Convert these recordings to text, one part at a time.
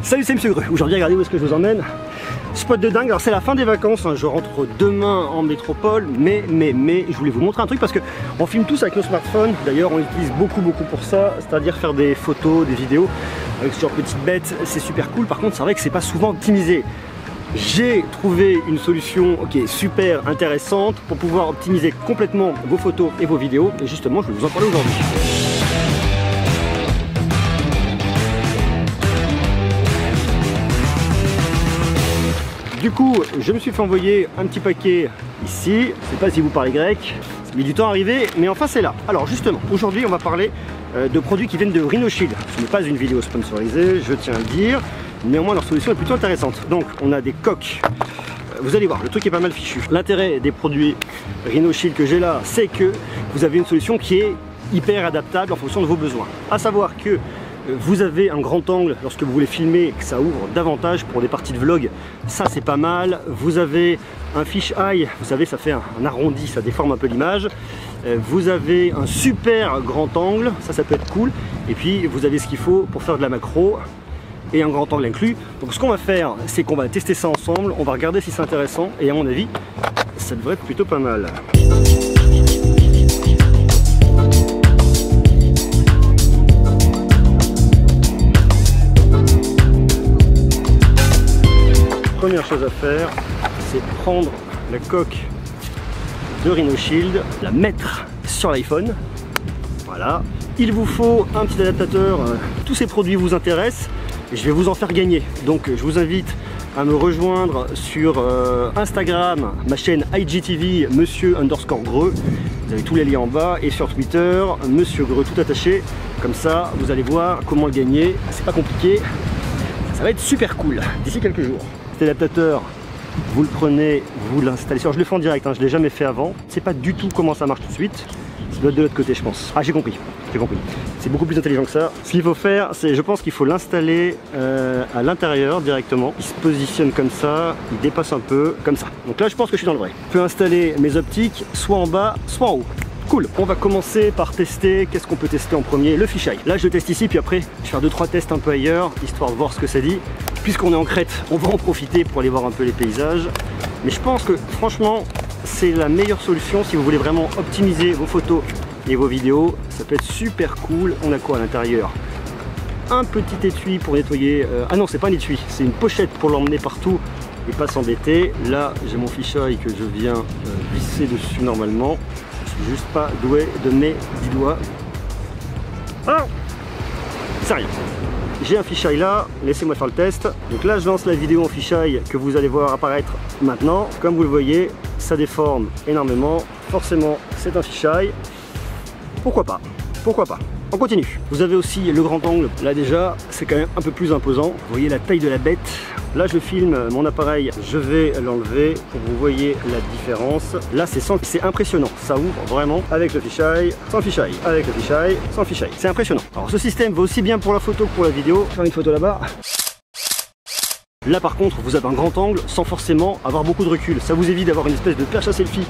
Salut, c'est Monsieur Gru. Aujourd'hui, regardez où est-ce que je vous emmène. Spot de dingue. Alors c'est la fin des vacances, hein. Je rentre demain en métropole, mais je voulais vous montrer un truc parce que on filme tous avec nos smartphones. D'ailleurs, on utilise beaucoup pour ça, c'est-à-dire faire des photos, des vidéos avec ce genre de petites bêtes. C'est super cool. Par contre, c'est vrai que c'est pas souvent optimisé. J'ai trouvé une solution qui est super intéressante pour pouvoir optimiser complètement vos photos et vos vidéos. Et justement, je vais vous en parler aujourd'hui. Du coup, je me suis fait envoyer un petit paquet ici. Je ne sais pas si vous parlez grec. Ça a mis du temps à arriver, mais enfin c'est là. Alors justement, aujourd'hui on va parler de produits qui viennent de Rhinoshield. Ce n'est pas une vidéo sponsorisée, je tiens à le dire. Néanmoins, leur solution est plutôt intéressante. Donc, on a des coques. Vous allez voir, le truc est pas mal fichu. L'intérêt des produits Rhinoshield que j'ai là, c'est que vous avez une solution qui est hyper adaptable en fonction de vos besoins. À savoir que vous avez un grand angle lorsque vous voulez filmer, que ça ouvre davantage pour des parties de vlog, ça c'est pas mal. Vous avez un fisheye, vous savez, ça fait un arrondi, ça déforme un peu l'image. Vous avez un super grand angle, ça peut être cool. Et puis vous avez ce qu'il faut pour faire de la macro et un grand angle inclus. Donc ce qu'on va faire, c'est qu'on va tester ça ensemble, on va regarder si c'est intéressant et à mon avis, ça devrait être plutôt pas mal. Première chose à faire, c'est prendre la coque de Rhinoshield, la mettre sur l'iPhone. Voilà. Il vous faut un petit adaptateur. Tous ces produits vous intéressent. Je vais vous en faire gagner. Donc je vous invite à me rejoindre sur Instagram, ma chaîne IGTV, Monsieur_Greux. Vous avez tous les liens en bas. Et sur Twitter, Monsieur Greux tout attaché. Comme ça, vous allez voir comment le gagner. C'est pas compliqué. Ça va être super cool d'ici quelques jours. L'adaptateur, vous le prenez, vous l'installez. Je le fais en direct, hein, je ne l'ai jamais fait avant. Je ne sais pas du tout comment ça marche tout de suite. Ça doit être de l'autre côté, je pense. Ah, j'ai compris. C'est beaucoup plus intelligent que ça. Ce qu'il faut faire, c'est, je pense qu'il faut l'installer à l'intérieur directement. Il se positionne comme ça, il dépasse un peu, comme ça. Donc là, je pense que je suis dans le vrai. Je peux installer mes optiques soit en bas, soit en haut. Cool. On va commencer par tester. Qu'est-ce qu'on peut tester en premier? Le fisheye. Là, je le teste ici, puis après, je vais faire 2-3 tests un peu ailleurs, histoire de voir ce que ça dit. Puisqu'on est en Crète, on va en profiter pour aller voir un peu les paysages. Mais je pense que franchement, c'est la meilleure solution si vous voulez vraiment optimiser vos photos et vos vidéos. Ça peut être super cool. On a quoi à l'intérieur? Un petit étui pour nettoyer. Ah non, c'est pas un étui, c'est une pochette pour l'emmener partout et pas s'embêter. Là, j'ai mon fisheye que je viens visser dessus normalement. Je suis juste pas doué de mes 10 doigts. Ah, sérieux. J'ai un fisheye là, laissez-moi faire le test. Donc là je lance la vidéo en fisheye que vous allez voir apparaître maintenant. Comme vous le voyez, ça déforme énormément. Forcément c'est un fisheye. Pourquoi pas? Pourquoi pas? On continue. Vous avez aussi le grand angle. Là déjà c'est quand même un peu plus imposant. Vous voyez la taille de la bête. Là je filme mon appareil, je vais l'enlever pour que vous voyez la différence. Là c'est impressionnant, ça ouvre vraiment avec le fisheye, sans fisheye, avec le fisheye, sans fisheye. C'est impressionnant. Alors ce système va aussi bien pour la photo que pour la vidéo. Faire une photo là-bas. Là par contre vous avez un grand angle sans forcément avoir beaucoup de recul. Ça vous évite d'avoir une espèce de perche à selfie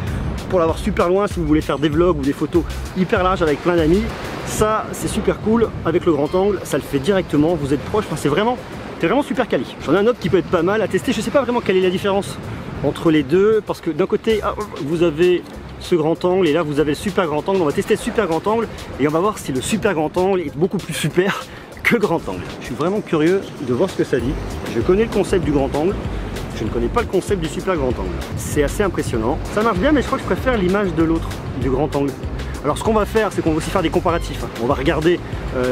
pour l'avoir super loin si vous voulez faire des vlogs ou des photos hyper larges avec plein d'amis. Ça c'est super cool avec le grand angle, ça le fait directement, vous êtes proche, enfin, c'est vraiment super quali. J'en ai un autre qui peut être pas mal à tester. Je sais pas vraiment quelle est la différence entre les deux parce que d'un côté vous avez ce grand angle et là vous avez le super grand angle. On va tester le super grand angle et on va voir si le super grand angle est beaucoup plus super que le grand angle. Je suis vraiment curieux de voir ce que ça dit. Je connais le concept du grand angle, je ne connais pas le concept du super grand angle. C'est assez impressionnant. Ça marche bien mais je crois que je préfère l'image de l'autre, du grand angle. Alors ce qu'on va faire, c'est qu'on va aussi faire des comparatifs. On va regarder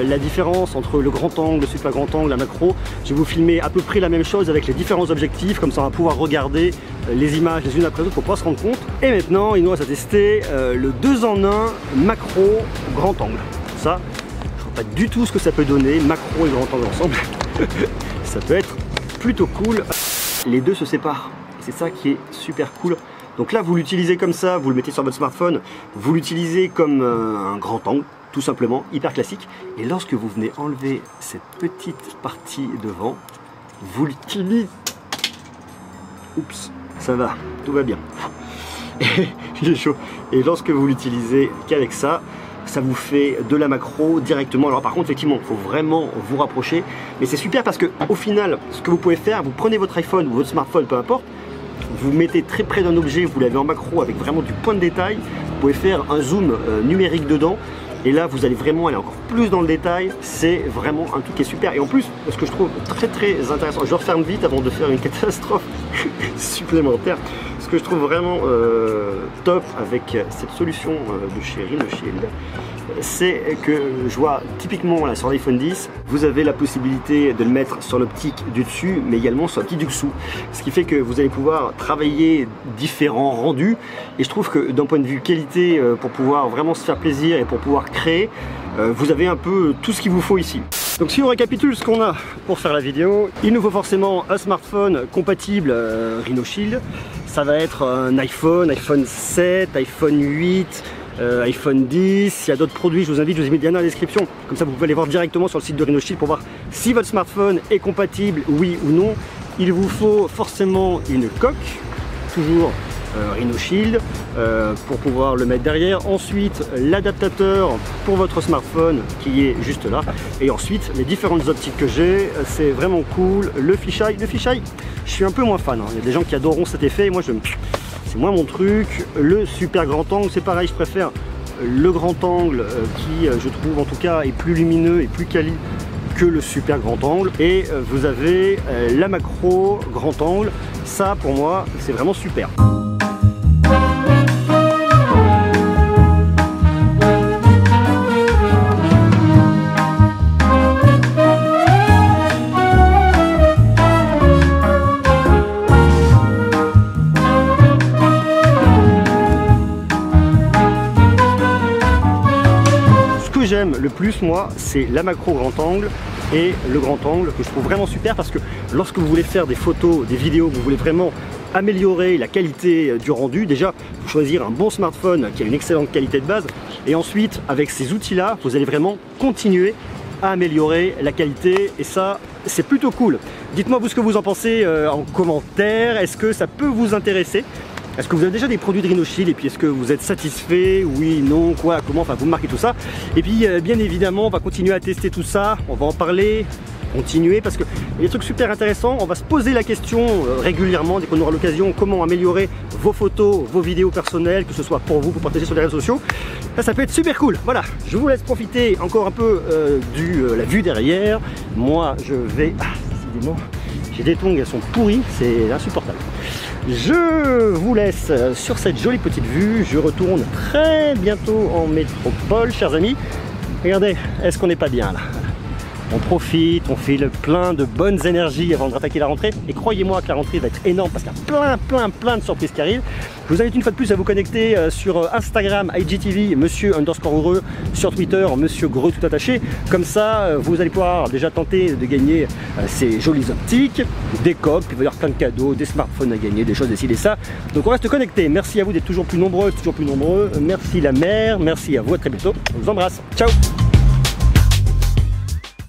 la différence entre le grand angle, le super grand angle, la macro. Je vais vous filmer à peu près la même chose avec les différents objectifs, comme ça on va pouvoir regarder les images les unes après les autres pour pouvoir se rendre compte. Et maintenant, il nous reste à tester le 2 en 1 macro grand angle. Ça, je ne vois pas du tout ce que ça peut donner, macro et grand angle ensemble. Ça peut être plutôt cool. Les deux se séparent. C'est ça qui est super cool. Donc là vous l'utilisez comme ça, vous le mettez sur votre smartphone, vous l'utilisez comme un grand angle, tout simplement, hyper classique. Et lorsque vous venez enlever cette petite partie devant, vous l'utilisez. Oups, ça va, tout va bien. J'ai chaud. Et lorsque vous l'utilisez qu'avec ça, ça vous fait de la macro directement. Alors par contre, effectivement, il faut vraiment vous rapprocher, mais c'est super parce que au final, ce que vous pouvez faire, vous prenez votre iPhone ou votre smartphone, peu importe, vous mettez très près d'un objet, vous l'avez en macro avec vraiment du point de détail, vous pouvez faire un zoom numérique dedans, et là vous allez vraiment aller encore plus dans le détail. C'est vraiment un truc qui est super. Et en plus, ce que je trouve très intéressant, je referme vite avant de faire une catastrophe supplémentaire. Ce que je trouve vraiment top avec cette solution de chez RhinoShield, c'est que je vois typiquement là sur l'iPhone 10, vous avez la possibilité de le mettre sur l'optique du dessus, mais également sur l'optique du dessous. Ce qui fait que vous allez pouvoir travailler différents rendus. Et je trouve que d'un point de vue qualité, pour pouvoir vraiment se faire plaisir et pour pouvoir créer, vous avez un peu tout ce qu'il vous faut ici. Donc si on récapitule ce qu'on a pour faire la vidéo, il nous faut forcément un smartphone compatible RhinoShield. Ça va être un iPhone 7, iPhone 8, iPhone 10, il y a d'autres produits, je vous invite, je vous ai mis le lien dans la description, comme ça vous pouvez aller voir directement sur le site de RhinoShield pour voir si votre smartphone est compatible, oui ou non. Il vous faut forcément une coque, toujours RhinoShield, pour pouvoir le mettre derrière. Ensuite, l'adaptateur pour votre smartphone qui est juste là. Et ensuite, les différentes optiques que j'ai, c'est vraiment cool. Le fisheye, je suis un peu moins fan, hein. Il y a des gens qui adoreront cet effet et moi c'est moins mon truc. Le super grand angle, c'est pareil, je préfère le grand angle qui, je trouve en tout cas, est plus lumineux et plus quali que le super grand angle. Et vous avez la macro grand angle. Ça, pour moi, c'est vraiment super. J'aime le plus moi, c'est la macro grand angle et le grand angle que je trouve vraiment super parce que lorsque vous voulez faire des photos, des vidéos, vous voulez vraiment améliorer la qualité du rendu, déjà vous choisir un bon smartphone qui a une excellente qualité de base et ensuite avec ces outils là vous allez vraiment continuer à améliorer la qualité et ça c'est plutôt cool. Dites-moi vous ce que vous en pensez en commentaire, est-ce que ça peut vous intéresser? Est-ce que vous avez déjà des produits de RhinoShield et puis est-ce que vous êtes satisfait? Oui, non, quoi, comment, enfin vous marquez tout ça. Et puis bien évidemment on va continuer à tester tout ça, on va en parler, continuer parce qu'il y a des trucs super intéressants. On va se poser la question régulièrement dès qu'on aura l'occasion, comment améliorer vos photos, vos vidéos personnelles, que ce soit pour vous, pour partager sur les réseaux sociaux. Ça peut être super cool. Voilà, je vous laisse profiter encore un peu de la vue derrière. Moi je vais... Ah, décidément, j'ai des tongs, elles sont pourries, c'est insupportable. Je vous laisse sur cette jolie petite vue. Je retourne très bientôt en métropole, chers amis. Regardez, est-ce qu'on n'est pas bien là? On profite, on file plein de bonnes énergies avant de rattaquer la rentrée. Et croyez-moi que la rentrée va être énorme parce qu'il y a plein de surprises qui arrivent. Je vous invite une fois de plus à vous connecter sur Instagram, IGTV, monsieur_heureux, sur Twitter, monsieur Greux tout attaché. Comme ça, vous allez pouvoir déjà tenter de gagner ces jolies optiques, des coques, il va y avoir plein de cadeaux, des smartphones à gagner, des choses d'ici et ça. Donc on reste connecté. Merci à vous d'être toujours plus nombreux, toujours plus nombreux. Merci la mère, merci à vous, à très bientôt. Je vous embrasse. Ciao!